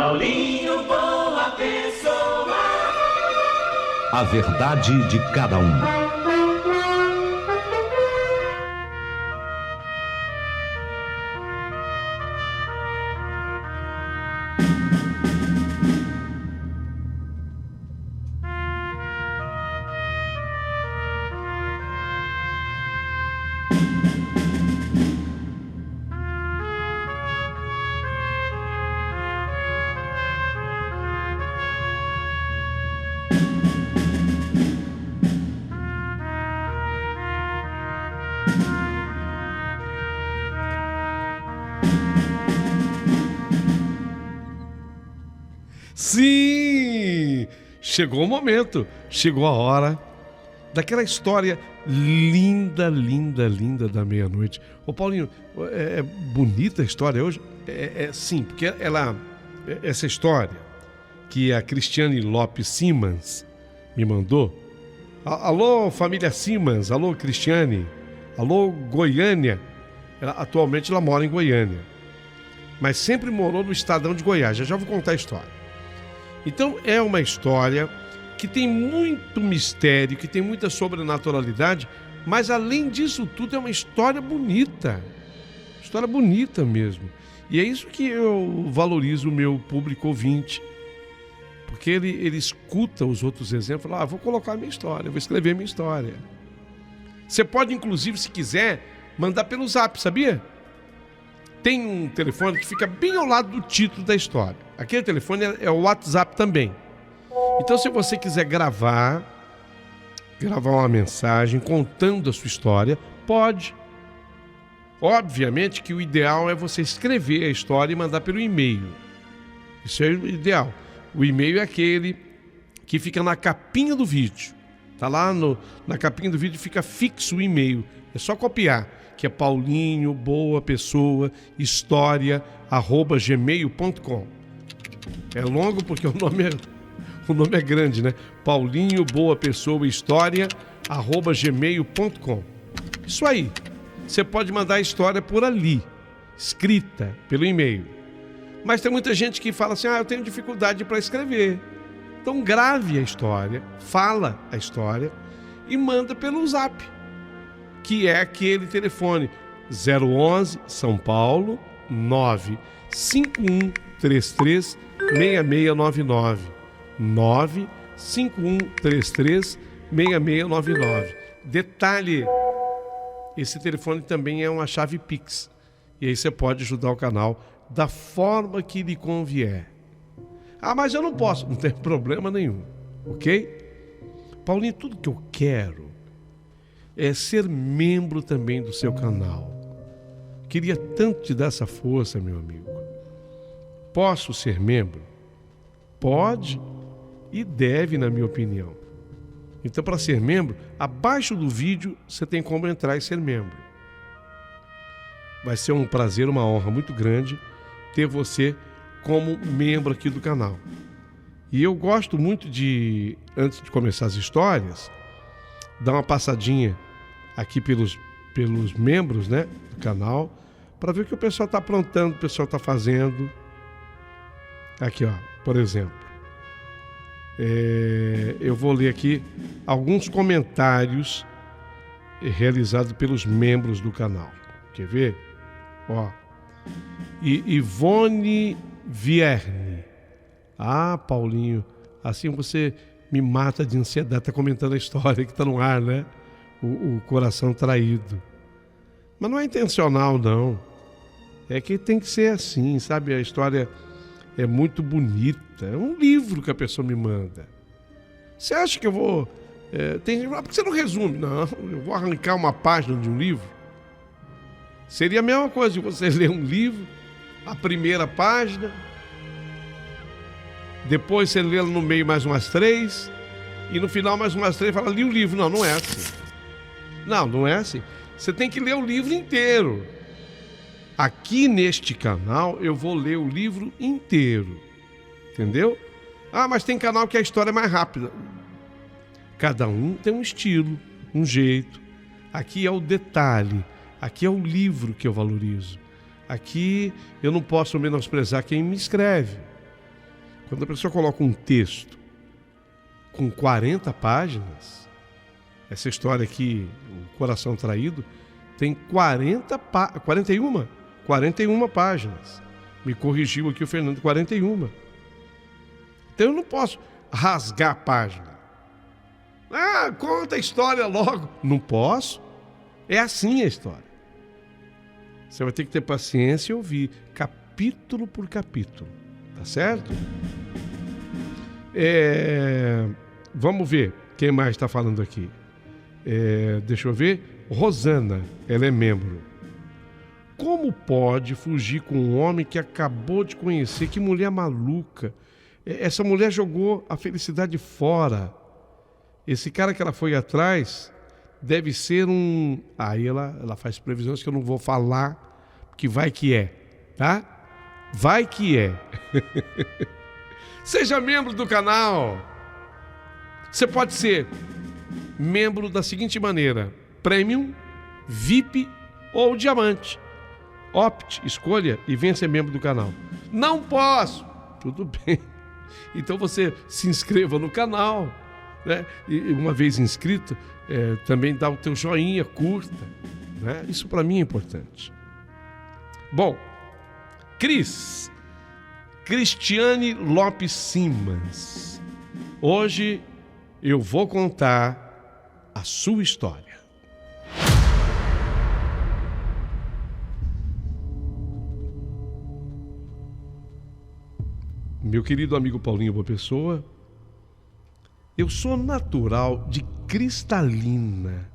Paulinho Boa Pessoa. A verdade de cada um. Sim! Chegou o momento, chegou a hora daquela história linda, linda, linda da meia-noite. Ô Paulinho, é bonita a história hoje? Sim, porque essa história que a Cristiane Lopes Simans me mandou. Alô, família Simans, alô, Cristiane, alô, Goiânia. Atualmente ela mora em Goiânia, mas sempre morou no estadão de Goiás. Já vou contar a história. Então é uma história que tem muito mistério, que tem muita sobrenaturalidade, mas além disso tudo é uma história bonita. História bonita mesmo. E é isso que eu valorizo o meu público ouvinte. Porque ele escuta os outros exemplos e fala, vou colocar a minha história, vou escrever a minha história. Você pode, inclusive, se quiser, mandar pelo Zap, sabia? Tem um telefone que fica bem ao lado do título da história. Aquele telefone é o WhatsApp também. Então, se você quiser gravar uma mensagem contando a sua história, pode. Obviamente que o ideal é você escrever a história e mandar pelo e-mail. Isso é o ideal. O e-mail é aquele que fica na capinha do vídeo. Tá lá na capinha do vídeo, fica fixo o e-mail. É só copiar, que é Paulinho Boa Pessoa História@gmail.com. É longo porque o nome é grande, né? Paulinho Boa Pessoa História@gmail.com. Isso aí. Você pode mandar a história por ali, escrita pelo e-mail. Mas tem muita gente que fala assim, eu tenho dificuldade para escrever. Então grave a história, fala a história e manda pelo Zap, que é aquele telefone 011 São Paulo 95133 6699 95133 6699. Detalhe, esse telefone também é uma chave Pix. E aí você pode ajudar o canal da forma que lhe convier. Mas eu não posso. Não tem problema nenhum, ok? Paulinho, tudo que eu quero é ser membro também do seu canal. Queria tanto te dar essa força, meu amigo. Posso ser membro? Pode e deve, na minha opinião. Então, para ser membro, abaixo do vídeo você tem como entrar e ser membro. Vai ser um prazer, uma honra muito grande ter você como membro aqui do canal. E eu gosto muito de, antes de começar as histórias, dar uma passadinha aqui pelos membros, né, do canal, para ver o que o pessoal está aprontando, o pessoal está fazendo. Aqui, por exemplo. Eu vou ler aqui alguns comentários realizados pelos membros do canal. Quer ver? Ivone Vierne. Paulinho, assim você me mata de ansiedade. Tá comentando a história que tá no ar, né? O coração traído. Mas não é intencional, não. É que tem que ser assim, sabe? A história é muito bonita. É um livro que a pessoa me manda. Você acha que eu vou... por que você não resume? Não, eu vou arrancar uma página de um livro. Seria a mesma coisa de você ler um livro, a primeira página, depois você lê no meio mais umas 3, e no final mais umas 3 e fala, li o livro. Não é assim. Não é assim. Você tem que ler o livro inteiro. Aqui neste canal eu vou ler o livro inteiro. Entendeu? Mas tem canal que a história é mais rápida. Cada um tem um estilo, um jeito. Aqui é o detalhe. Aqui é o livro que eu valorizo. Aqui eu não posso menosprezar quem me escreve. Quando a pessoa coloca um texto com 40 páginas, essa história aqui, O Coração Traído, tem 41 páginas. Me corrigiu aqui o Fernando, 41. Então eu não posso rasgar a página. Conta a história logo. Não posso. É assim a história. Você vai ter que ter paciência e ouvir capítulo por capítulo. Tá certo? Vamos ver quem mais está falando aqui. Deixa eu ver. Rosana, ela é membro. Como pode fugir com um homem que acabou de conhecer? Que mulher maluca. Essa mulher jogou a felicidade fora. Esse cara que ela foi atrás deve ser um... Aí ela faz previsões que eu não vou falar, que vai que é, tá? Vai que é. Seja membro do canal. Você pode ser membro da seguinte maneira: Premium, VIP ou Diamante. Opte, escolha e venha ser membro do canal. Não posso! Tudo bem. Então você se inscreva no canal, né? E uma vez inscrito, também dá o teu joinha, curta, né? Isso para mim é importante. Bom, Cristiane Lopes Simas. Hoje eu vou contar a sua história. Meu querido amigo Paulinho Boa Pessoa, eu sou natural de Cristalina.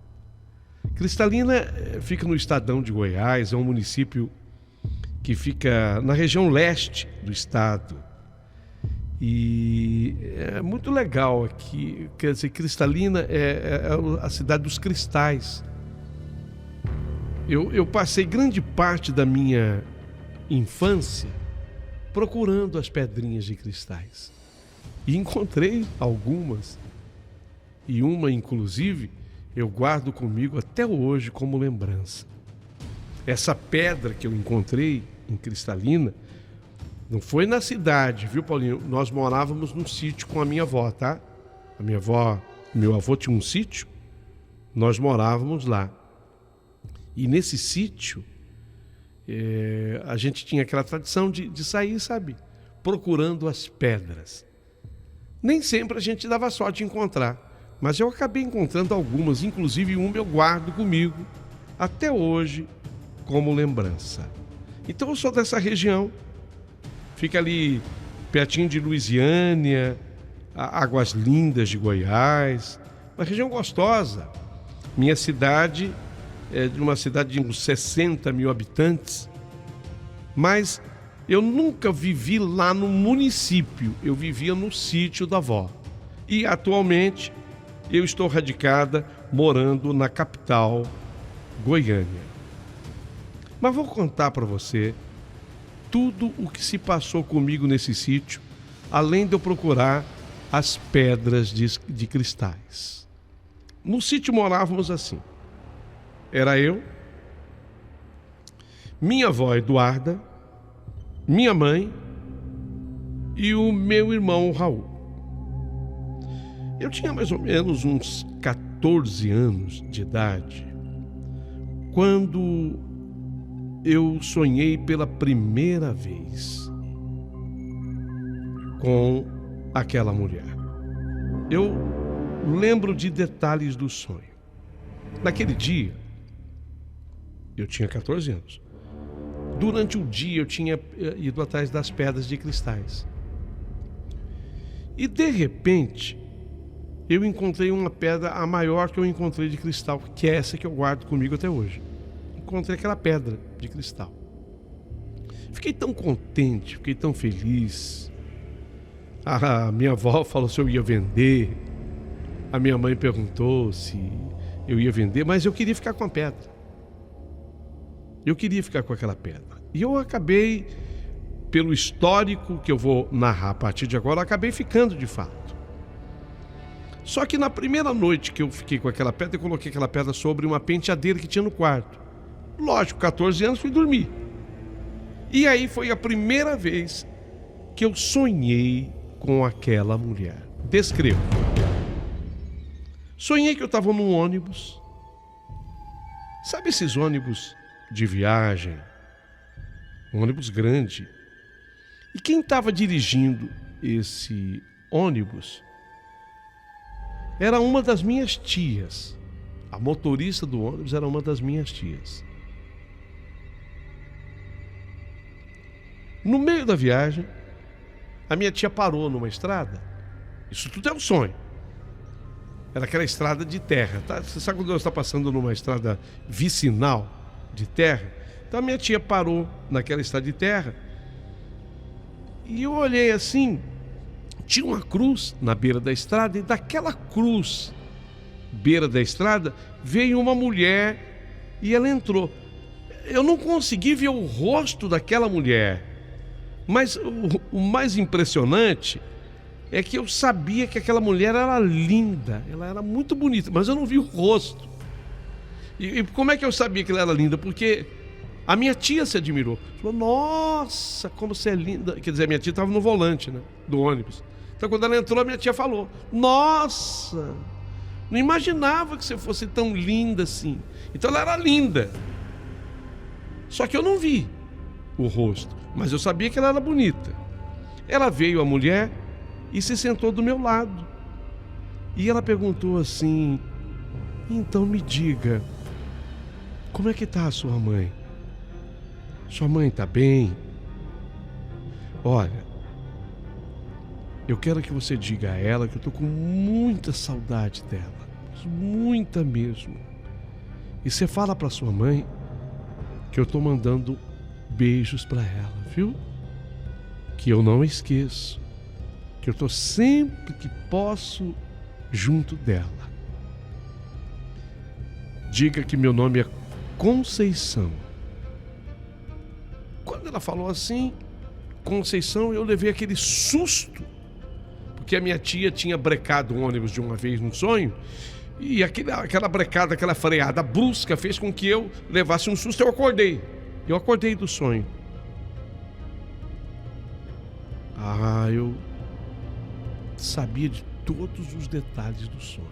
Cristalina fica no estadão de Goiás, é um município que fica na região leste do estado. E é muito legal aqui, quer dizer, Cristalina é a cidade dos cristais. Eu passei grande parte da minha infância procurando as pedrinhas de cristais. E encontrei algumas. E uma, inclusive, eu guardo comigo até hoje como lembrança. Essa pedra que eu encontrei em Cristalina não foi na cidade, viu, Paulinho? Nós morávamos num sítio com a minha avó, tá? Meu avô tinha um sítio, nós morávamos lá. E nesse sítio, a gente tinha aquela tradição de sair, sabe? Procurando as pedras. Nem sempre a gente dava sorte de encontrar, mas eu acabei encontrando algumas, inclusive uma eu guardo comigo até hoje como lembrança. Então eu sou dessa região, fica ali pertinho de Luisiânia, Águas Lindas de Goiás, uma região gostosa. Minha cidade é de uma cidade de uns 60 mil habitantes, mas eu nunca vivi lá no município, eu vivia no sítio da avó. E atualmente eu estou radicada, morando na capital, Goiânia. Mas vou contar para você tudo o que se passou comigo nesse sítio, além de eu procurar as pedras de cristais. No sítio morávamos assim. Era eu, minha avó Eduarda, minha mãe e o meu irmão Raul. Eu tinha mais ou menos uns 14 anos de idade quando eu sonhei pela primeira vez com aquela mulher. Eu lembro de detalhes do sonho. Naquele dia, eu tinha 14 anos. Durante o dia eu tinha ido atrás das pedras de cristais. E de repente, eu encontrei uma pedra, a maior que eu encontrei de cristal, que é essa que eu guardo comigo até hoje. Encontrei aquela pedra de cristal. Fiquei tão contente, fiquei tão feliz. A minha avó falou se eu ia vender. A minha mãe perguntou se eu ia vender, mas eu queria ficar com a pedra. Eu queria ficar com aquela pedra. E eu acabei, pelo histórico que eu vou narrar a partir de agora, eu acabei ficando de fato. Só que na primeira noite que eu fiquei com aquela pedra, eu coloquei aquela pedra sobre uma penteadeira que tinha no quarto. Lógico, 14 anos, fui dormir. E aí foi a primeira vez que eu sonhei com aquela mulher. Descrevo. Sonhei que eu estava num ônibus. Sabe esses ônibus de viagem? Um ônibus grande. E quem estava dirigindo esse ônibus era uma das minhas tias. A motorista do ônibus era uma das minhas tias. No meio da viagem, a minha tia parou numa estrada. Isso tudo é um sonho. Era aquela estrada de terra, tá? Você sabe quando você está passando numa estrada vicinal de terra? Então a minha tia parou naquela estrada de terra. E eu olhei assim, tinha uma cruz na beira da estrada, e daquela cruz, beira da estrada, veio uma mulher e ela entrou. Eu não consegui ver o rosto daquela mulher, mas o mais impressionante é que eu sabia que aquela mulher era linda, ela era muito bonita, mas eu não vi o rosto. E como é que eu sabia que ela era linda? Porque a minha tia se admirou. Falou, nossa, como você é linda. Quer dizer, a minha tia estava no volante, né, do ônibus. Então quando ela entrou, a minha tia falou, nossa, não imaginava que você fosse tão linda assim. Então ela era linda. Só que eu não vi o rosto, mas eu sabia que ela era bonita. Ela veio, a mulher, e se sentou do meu lado. E ela perguntou assim, então me diga, como é que está a sua mãe? Sua mãe está bem? Olha, eu quero que você diga a ela que eu estou com muita saudade dela, muita mesmo. E você fala para sua mãe que eu estou mandando beijos para ela, viu? Que eu não esqueço, que eu estou sempre que posso junto dela. Diga que meu nome é Conceição. Quando ela falou assim, Conceição, eu levei aquele susto, porque a minha tia tinha brecado um ônibus de uma vez num sonho, e aquela brecada, aquela freada brusca fez com que eu levasse um susto. Eu acordei do sonho. Eu sabia de todos os detalhes do sonho.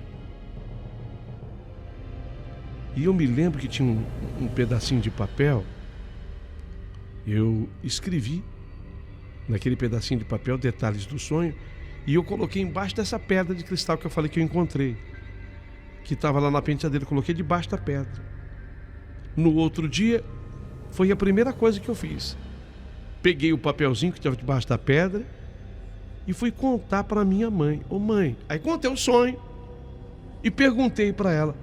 E eu me lembro que tinha um pedacinho de papel. Eu escrevi naquele pedacinho de papel detalhes do sonho, e eu coloquei embaixo dessa pedra de cristal que eu falei que eu encontrei, que estava lá na penteadeira. Eu coloquei debaixo da pedra. No outro dia, foi a primeira coisa que eu fiz. Peguei o papelzinho que estava debaixo da pedra e fui contar para minha mãe. Ô mãe, aí contei o sonho e perguntei para ela,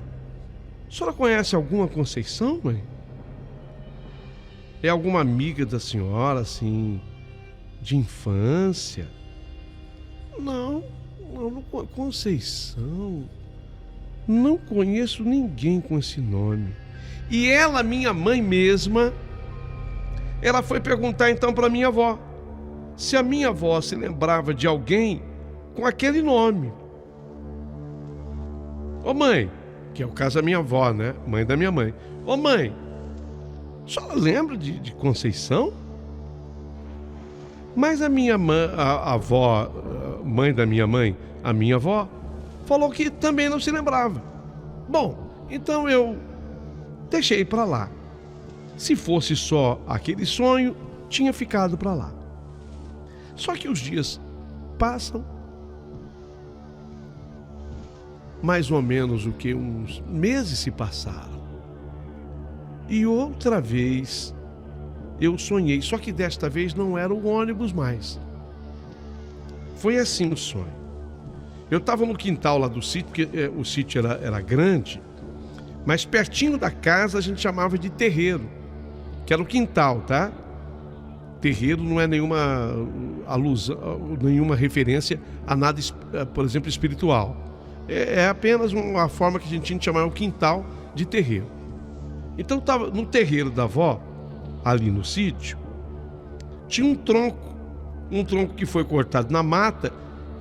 a senhora conhece alguma Conceição, mãe? É alguma amiga da senhora, assim, de infância? Não, Conceição, não conheço ninguém com esse nome. E ela, minha mãe mesma, ela foi perguntar então para minha avó se a minha avó se lembrava de alguém com aquele nome. Ô mãe, que é o caso da minha avó, né? Mãe da minha mãe. Ô mãe, a senhora lembra de Conceição? Mas a minha mãe, a avó, mãe da minha mãe, a minha avó, falou que também não se lembrava. Bom, então eu deixei para lá. Se fosse só aquele sonho, tinha ficado para lá. Só que os dias passam, mais ou menos o que uns meses se passaram. E outra vez eu sonhei, só que desta vez não era o ônibus mais. Foi assim o sonho. Eu estava no quintal lá do sítio, porque o sítio era grande, mas pertinho da casa a gente chamava de terreiro, que era o quintal, tá? Terreiro não é nenhuma alusão, nenhuma referência a nada, por exemplo, espiritual. É apenas uma forma que a gente tinha de chamar o quintal de terreiro. Então estava no terreiro da avó, ali no sítio, tinha um tronco que foi cortado na mata,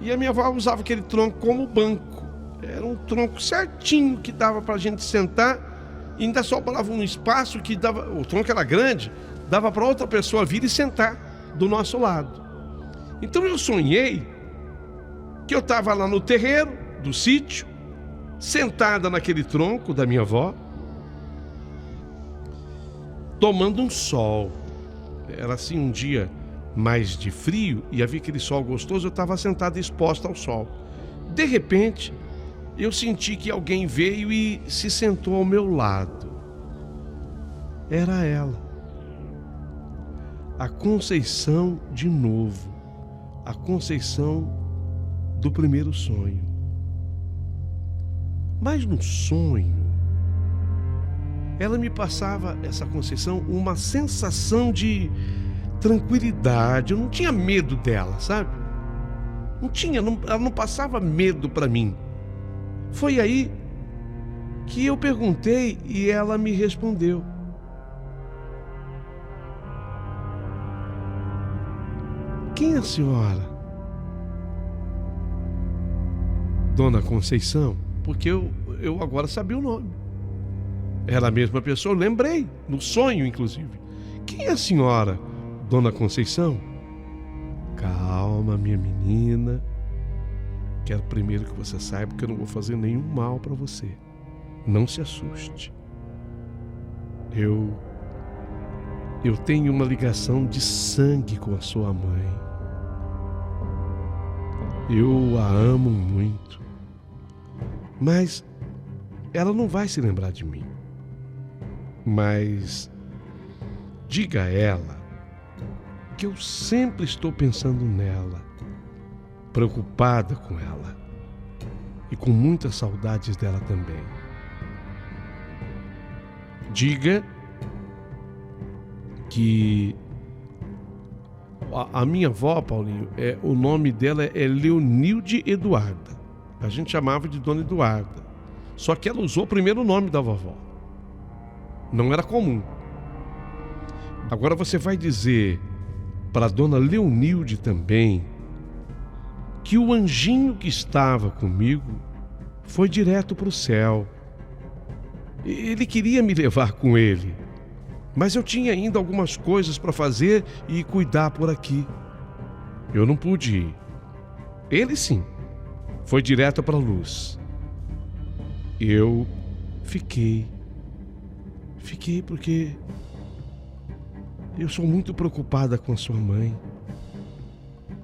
e a minha avó usava aquele tronco como banco. Era um tronco certinho que dava para a gente sentar, e ainda sobrava um espaço que dava, o tronco era grande, dava para outra pessoa vir e sentar do nosso lado. Então eu sonhei que eu estava lá no terreiro do sítio, sentada naquele tronco da minha avó, tomando um sol. Era assim um dia mais de frio e havia aquele sol gostoso, eu estava sentada exposta ao sol. De repente, eu senti que alguém veio e se sentou ao meu lado. Era ela, a Conceição de novo, a Conceição do primeiro sonho. Mas no sonho, ela me passava, essa Conceição, uma sensação de tranquilidade. Eu não tinha medo dela, sabe? Ela não passava medo para mim. Foi aí que eu perguntei e ela me respondeu. Quem é a senhora? Dona Conceição, porque eu agora sabia o nome. Era a mesma pessoa, eu lembrei, no sonho inclusive. Quem é a senhora, Dona Conceição? Calma, minha menina. Quero primeiro que você saiba que eu não vou fazer nenhum mal para você. Não se assuste. Eu tenho uma ligação de sangue com a sua mãe. Eu a amo muito. Mas ela não vai se lembrar de mim. Mas diga a ela que eu sempre estou pensando nela, preocupada com ela e com muitas saudades dela também. Diga que a minha avó, Paulinho, o nome dela é Leonilde Eduarda. A gente chamava de Dona Eduarda. Só que ela usou o primeiro nome da vovó. Não era comum. Agora você vai dizer para a Dona Leonilde também que o anjinho que estava comigo foi direto para o céu. Ele queria me levar com ele, mas eu tinha ainda algumas coisas para fazer e cuidar por aqui. Eu não pude ir. Ele sim, foi direto para a luz. Eu fiquei porque eu sou muito preocupada com a sua mãe.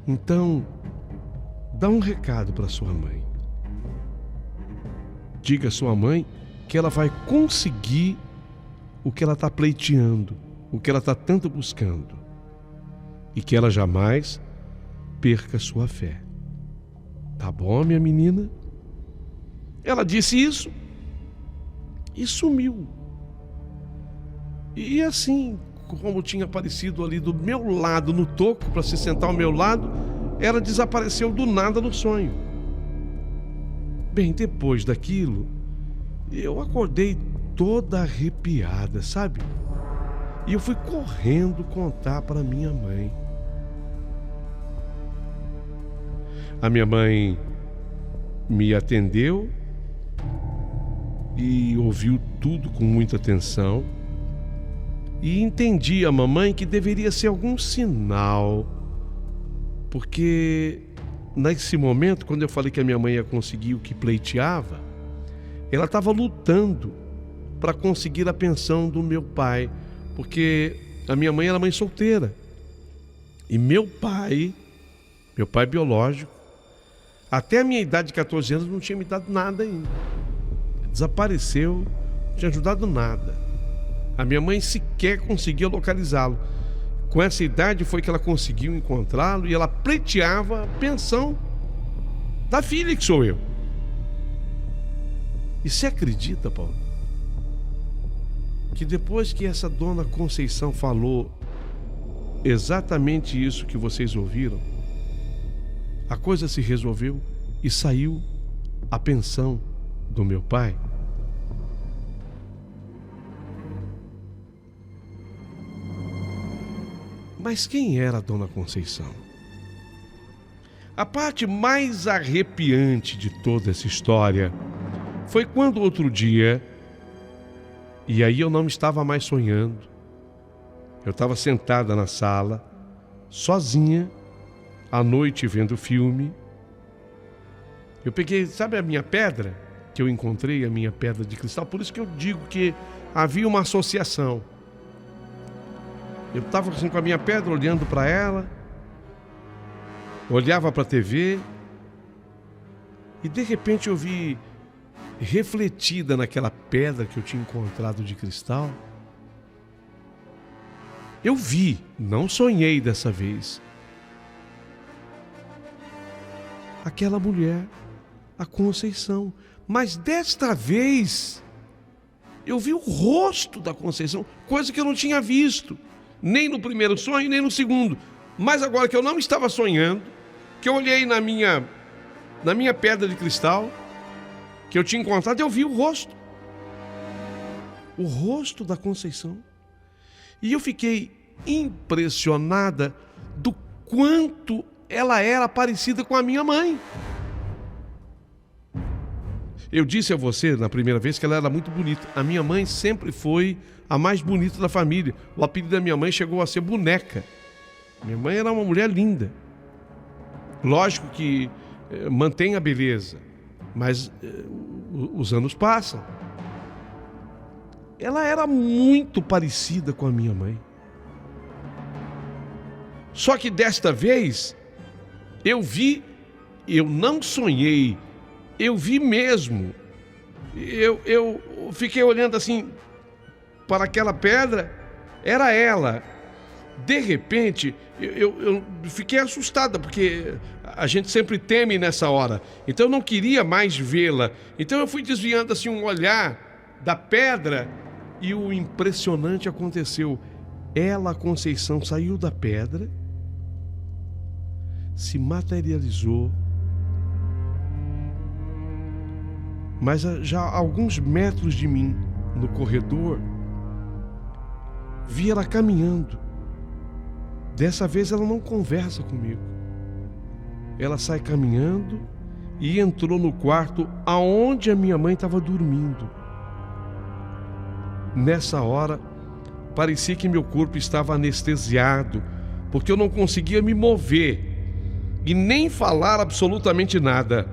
Então, dá um recado para sua mãe. Diga à sua mãe que ela vai conseguir o que ela está pleiteando, o que ela está tanto buscando, e que ela jamais perca sua fé. Tá bom, minha menina? Ela disse isso e sumiu. E assim, como tinha aparecido ali do meu lado, no toco, para se sentar ao meu lado, ela desapareceu do nada no sonho. Bem, depois daquilo, eu acordei toda arrepiada, sabe? E eu fui correndo contar para minha mãe. A minha mãe me atendeu e ouviu tudo com muita atenção. E entendi a mamãe que deveria ser algum sinal, porque nesse momento, quando eu falei que a minha mãe ia conseguir o que pleiteava, ela estava lutando para conseguir a pensão do meu pai, porque a minha mãe era mãe solteira. E meu pai biológico, até a minha idade de 14 anos não tinha me dado nada ainda. Desapareceu, não tinha ajudado nada. A minha mãe sequer conseguia localizá-lo. Com essa idade foi que ela conseguiu encontrá-lo e ela pleiteava a pensão da filha, que sou eu. E você acredita, Paulo, que depois que essa Dona Conceição falou exatamente isso que vocês ouviram, a coisa se resolveu e saiu a pensão do meu pai? Mas quem era a Dona Conceição? A parte mais arrepiante de toda essa história foi quando outro dia, e aí eu não estava mais sonhando, eu estava sentada na sala, sozinha, à noite vendo filme, Eu peguei, sabe a minha pedra? Que eu encontrei, a minha pedra de cristal. Por isso que eu digo que havia uma associação. Eu estava assim com a minha pedra, olhando para ela, olhava para a TV, e de repente eu vi refletida naquela pedra que eu tinha encontrado de cristal. Eu vi, não sonhei dessa vez, aquela mulher, a Conceição. Mas desta vez, eu vi o rosto da Conceição, coisa que eu não tinha visto, nem no primeiro sonho, nem no segundo. Mas agora que eu não estava sonhando, que eu olhei na minha pedra de cristal, que eu tinha encontrado, eu vi o rosto da Conceição. E eu fiquei impressionada do quanto ela era parecida com a minha mãe. Eu disse a você na primeira vez que ela era muito bonita. A minha mãe sempre foi a mais bonita da família. O apelido da minha mãe chegou a ser Boneca. Minha mãe era uma mulher linda. Lógico que mantém a beleza, mas os anos passam. Ela era muito parecida com a minha mãe. Só que desta vez, eu não sonhei, eu vi mesmo. Eu fiquei olhando assim para aquela pedra, era ela. De repente, eu fiquei assustada, porque a gente sempre teme nessa hora. Então eu não queria mais vê-la. Então eu fui desviando assim um olhar da pedra e o impressionante aconteceu. Ela, a Conceição, saiu da pedra, se materializou, mas já a alguns metros de mim, no corredor, vi ela caminhando. Dessa vez ela não conversa comigo. Ela sai caminhando e entrou no quarto aonde a minha mãe estava dormindo. Nessa hora, parecia que meu corpo estava anestesiado, porque eu não conseguia me mover e nem falar absolutamente nada.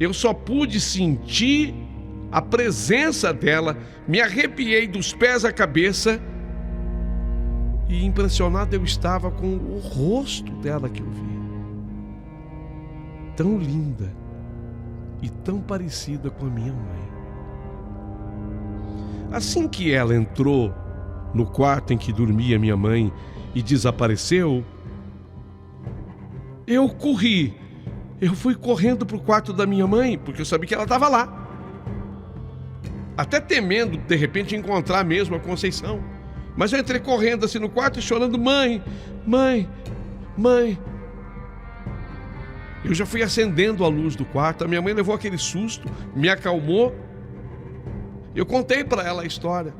Eu só pude sentir a presença dela, me arrepiei dos pés à cabeça e impressionado eu estava com o rosto dela que eu vi. Tão linda e tão parecida com a minha mãe. Assim que ela entrou no quarto em que dormia minha mãe e desapareceu, eu corri. Eu fui correndo para o quarto da minha mãe, porque eu sabia que ela estava lá. Até temendo, de repente, encontrar mesmo a Conceição. Mas eu entrei correndo assim no quarto e chorando, mãe, mãe, mãe. Eu já fui acendendo a luz do quarto, a minha mãe levou aquele susto, me acalmou. Eu contei para ela a história.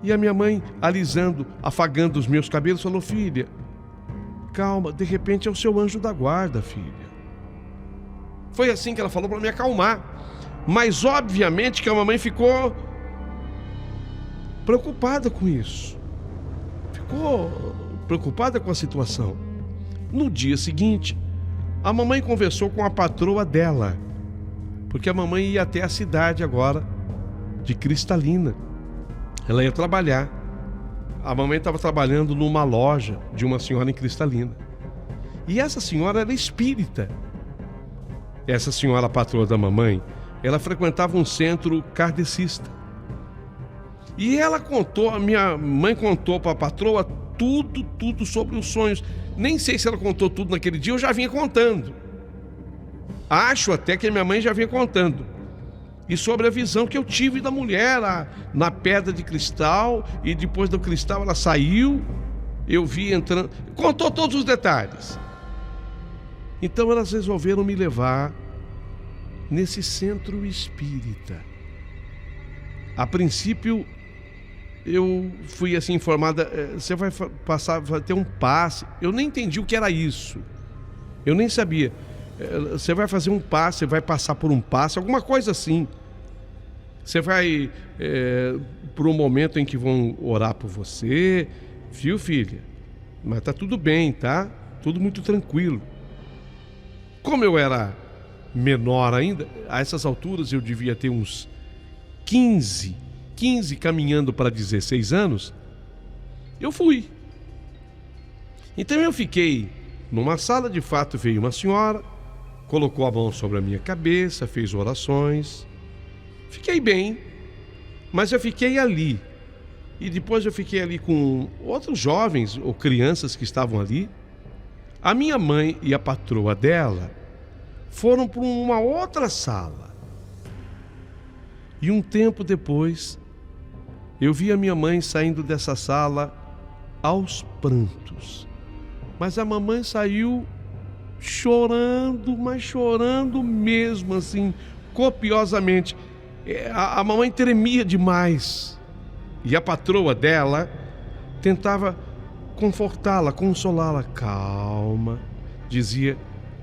E a minha mãe, alisando, afagando os meus cabelos, falou, filha, calma, de repente é o seu anjo da guarda, filha. Foi assim que ela falou para me acalmar. Mas obviamente que a mamãe ficou preocupada com isso. Ficou preocupada com a situação. No dia seguinte, a mamãe conversou com a patroa dela, porque a mamãe ia até a cidade agora de Cristalina. Ela ia trabalhar. A mamãe estava trabalhando numa loja de uma senhora em Cristalina. E essa senhora era espírita. Essa senhora, a patroa da mamãe, ela frequentava um centro kardecista. E ela contou, a minha mãe contou para a patroa tudo sobre os sonhos. Nem sei se ela contou tudo naquele dia, eu já vinha contando. Acho até que a minha mãe já vinha contando. E sobre a visão que eu tive da mulher lá na pedra de cristal, e depois do cristal ela saiu, eu vi entrando, contou todos os detalhes. Então elas resolveram me levar nesse centro espírita. A princípio, eu fui assim informada, você vai passar, vai ter um passe. Eu nem entendi o que era isso. Eu nem sabia. Você vai fazer um passe, você vai passar por um passe, alguma coisa assim. Você vai por um momento em que vão orar por você, viu, filha? Mas tá tudo bem, tá? Tudo muito tranquilo. Como eu era menor ainda, a essas alturas eu devia ter uns 15 caminhando para 16 anos, eu fui. Então eu fiquei numa sala, de fato veio uma senhora, colocou a mão sobre a minha cabeça, fez orações, fiquei bem, mas eu fiquei ali. E depois eu fiquei ali com outros jovens ou crianças que estavam ali. A minha mãe e a patroa dela foram para uma outra sala. E um tempo depois, eu vi a minha mãe saindo dessa sala aos prantos. Mas a mamãe saiu chorando, mas chorando mesmo, assim, copiosamente. A mamãe tremia demais. E a patroa dela tentava confortá-la, consolá-la. Calma, dizia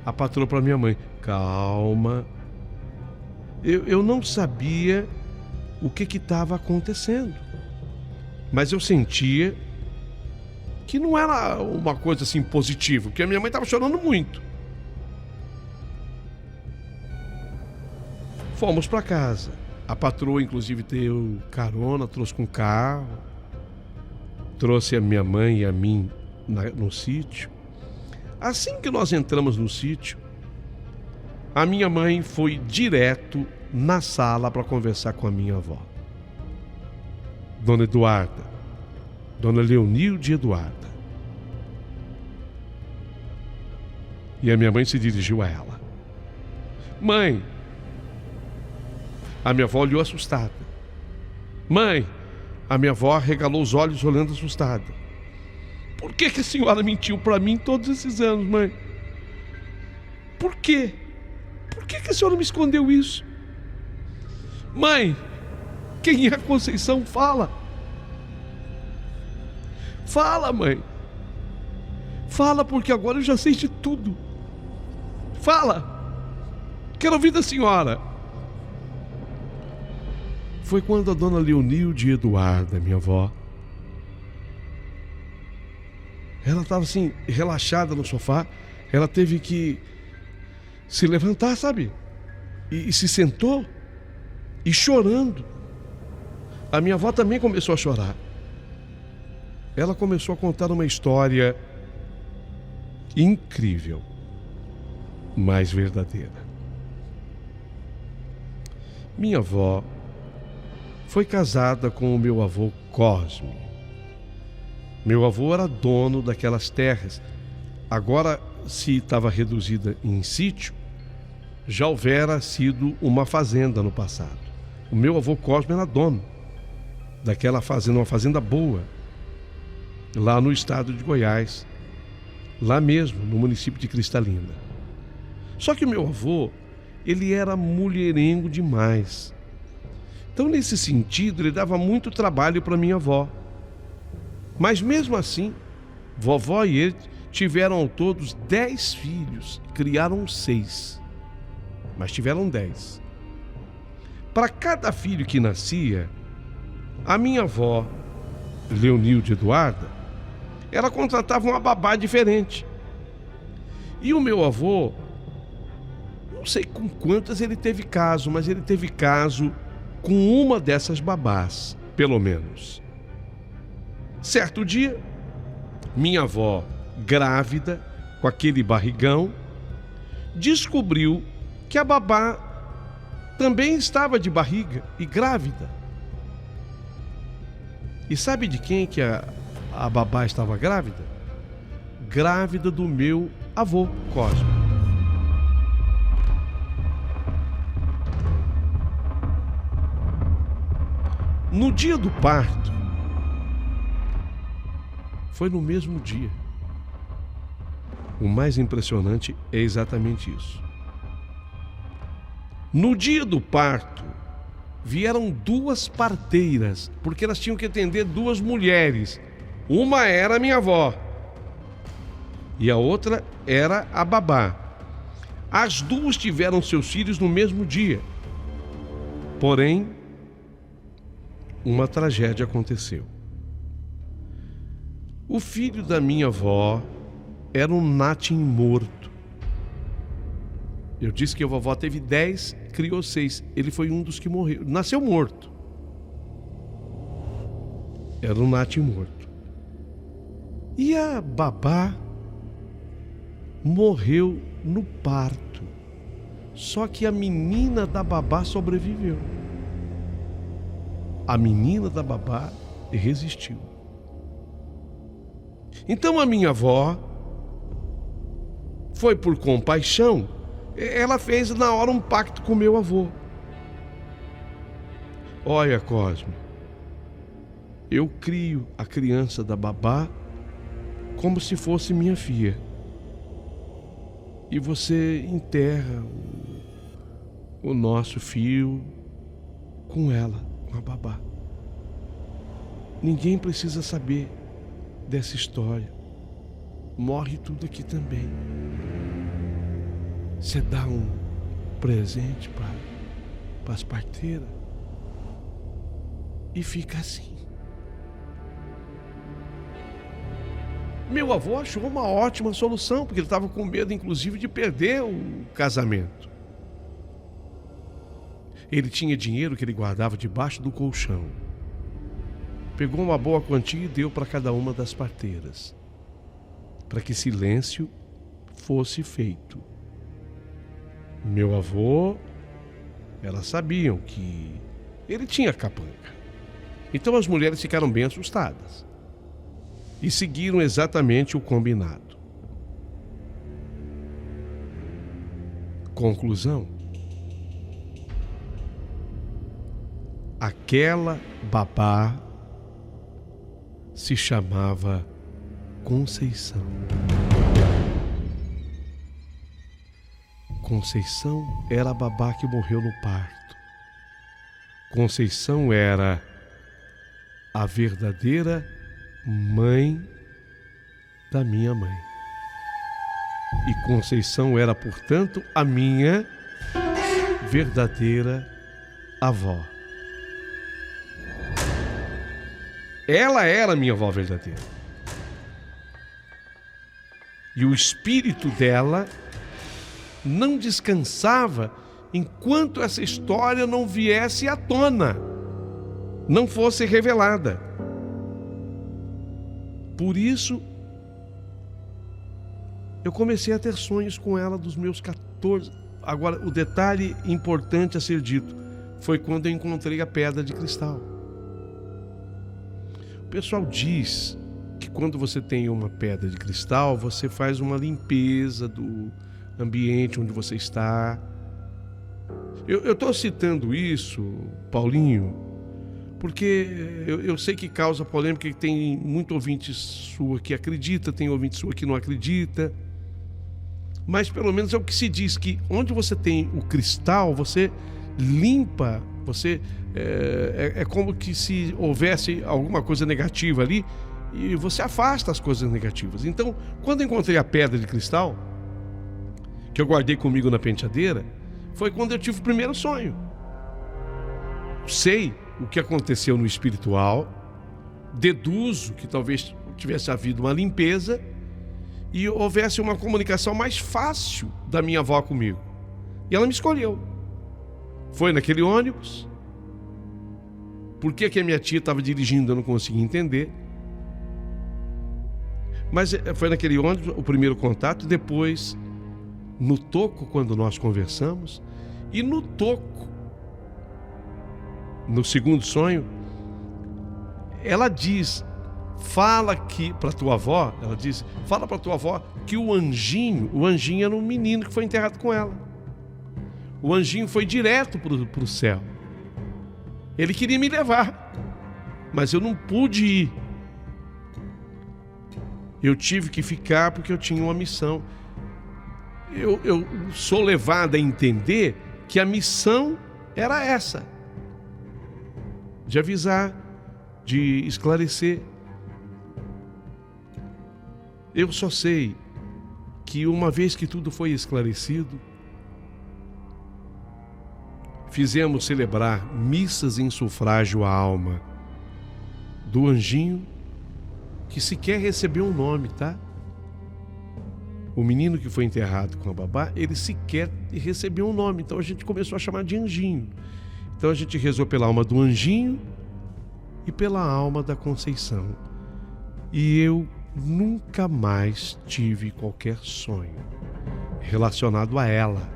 a patroa para minha mãe, calma. Eu não sabia o que estava acontecendo, mas eu sentia que não era uma coisa assim positiva, porque a minha mãe estava chorando muito. Fomos para casa. A patroa, inclusive, deu carona, trouxe com carro, trouxe a minha mãe e a mim no sítio. Assim que nós entramos no sítio, a minha mãe foi direto na sala para conversar com a minha avó, Dona Eduarda, Dona Leonilde Eduarda. E a minha mãe se dirigiu a ela. Mãe, a minha avó olhou assustada. Mãe, a minha avó arregalou os olhos olhando assustada. Por que a senhora mentiu para mim todos esses anos, mãe? Por quê? Por que a senhora me escondeu isso? Mãe, quem é a Conceição? Fala. Fala, mãe. Fala, porque agora eu já sei de tudo. Fala. Quero ouvir da senhora. Foi quando a Dona Leonilde Eduarda, minha avó, ela estava assim, relaxada no sofá, ela teve que se levantar, sabe? E se sentou, e chorando. A minha avó também começou a chorar. Ela começou a contar uma história incrível, mas verdadeira. Minha avó foi casada com o meu avô Cosme. Meu avô era dono daquelas terras. Agora, se estava reduzida em sítio, já houvera sido uma fazenda no passado. O meu avô Cosme era dono daquela fazenda, uma fazenda boa, lá no estado de Goiás, lá mesmo, no município de Cristalina. Só que o meu avô, ele era mulherengo demais. Então, nesse sentido, ele dava muito trabalho para minha avó. Mas mesmo assim, vovó e ele tiveram ao todo 10 filhos, criaram 6, mas tiveram 10. Para cada filho que nascia, a minha avó, Leonilde Eduarda, ela contratava uma babá diferente. E o meu avô, não sei com quantas ele teve caso, mas ele teve caso com uma dessas babás, pelo menos. Certo dia, minha avó, grávida, com aquele barrigão, descobriu que a babá também estava de barriga e grávida. E sabe de quem que a babá estava grávida? Grávida do meu avô Cosme. No dia do parto, foi no mesmo dia. O mais impressionante é exatamente isso. No dia do parto, vieram 2 parteiras, porque elas tinham que atender 2 mulheres. Uma era a minha avó e a outra era a babá. As 2 tiveram seus filhos no mesmo dia. Porém, uma tragédia aconteceu. O filho da minha avó era um natim morto. Eu disse que a vovó teve 10, criou 6. Ele foi um dos que morreu. Nasceu morto. Era um nat morto. E a babá morreu no parto. Só que a menina da babá sobreviveu. A menina da babá resistiu. Então a minha avó foi por compaixão. Ela fez na hora um pacto com meu avô. Olha, Cosme, eu crio a criança da babá como se fosse minha filha. E você enterra o nosso filho com ela, com a babá. Ninguém precisa saber dessa história. Morre tudo aqui também. Você dá um presente para as parteiras e fica assim. Meu avô achou uma ótima solução, porque ele estava com medo, inclusive, de perder o casamento. Ele tinha dinheiro que ele guardava debaixo do colchão. Pegou uma boa quantia e deu para cada uma das parteiras, para que silêncio fosse feito. Meu avô, elas sabiam que ele tinha capanca. Então as mulheres ficaram bem assustadas e seguiram exatamente o combinado. Conclusão: aquela babá se chamava Conceição. Conceição era a babá que morreu no parto. Conceição era a verdadeira mãe da minha mãe. E Conceição era, portanto, a minha verdadeira avó. Ela era a minha avó verdadeira. E o espírito dela não descansava enquanto essa história não viesse à tona, não fosse revelada. Por isso, eu comecei a ter sonhos com ela dos meus 14. Agora, o detalhe importante a ser dito foi quando eu encontrei a pedra de cristal. O pessoal diz que quando você tem uma pedra de cristal, você faz uma limpeza do ambiente onde você está. Eu estou citando isso, Paulinho, porque eu sei que causa polêmica, que tem muito ouvinte sua que acredita, tem ouvinte sua que não acredita, mas pelo menos é o que se diz, que onde você tem o cristal, você limpa, você é como que se houvesse alguma coisa negativa ali e você afasta as coisas negativas. Então, quando eu encontrei a pedra de cristal, que eu guardei comigo na penteadeira, foi quando eu tive o primeiro sonho. Sei o que aconteceu no espiritual, deduzo que talvez tivesse havido uma limpeza e houvesse uma comunicação mais fácil da minha avó comigo. E ela me escolheu. Foi naquele ônibus. Por que a minha tia estava dirigindo, eu não conseguia entender. Mas foi naquele ônibus o primeiro contato, depois no toco, quando nós conversamos, e no toco, no segundo sonho, ela diz: fala aqui para tua avó, ela diz, fala para tua avó que o anjinho era um menino que foi enterrado com ela. O anjinho foi direto para o céu. Ele queria me levar, mas eu não pude ir. Eu tive que ficar porque eu tinha uma missão. Eu sou levado a entender que a missão era essa: de avisar, de esclarecer. Eu só sei que uma vez que tudo foi esclarecido, fizemos celebrar missas em sufrágio à alma do anjinho, que sequer recebeu um nome, tá? O menino que foi enterrado com a babá, ele sequer recebeu um nome. Então a gente começou a chamar de Anjinho. Então a gente rezou pela alma do Anjinho e pela alma da Conceição. E eu nunca mais tive qualquer sonho relacionado a ela.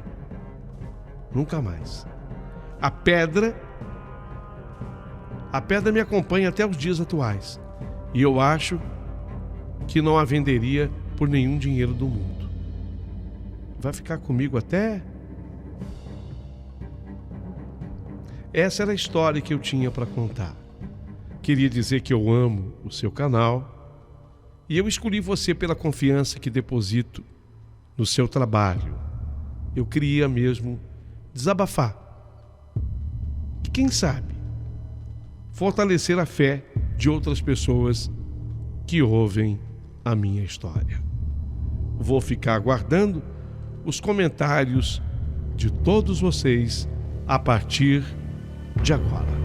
Nunca mais. A pedra me acompanha até os dias atuais. E eu acho que não a venderia por nenhum dinheiro do mundo. Vai ficar comigo até... Essa era a história que eu tinha para contar. Queria dizer que eu amo o seu canal e eu escolhi você pela confiança que deposito no seu trabalho. Eu queria mesmo desabafar. E quem sabe fortalecer a fé de outras pessoas que ouvem a minha história. Vou ficar aguardando os comentários de todos vocês a partir de agora.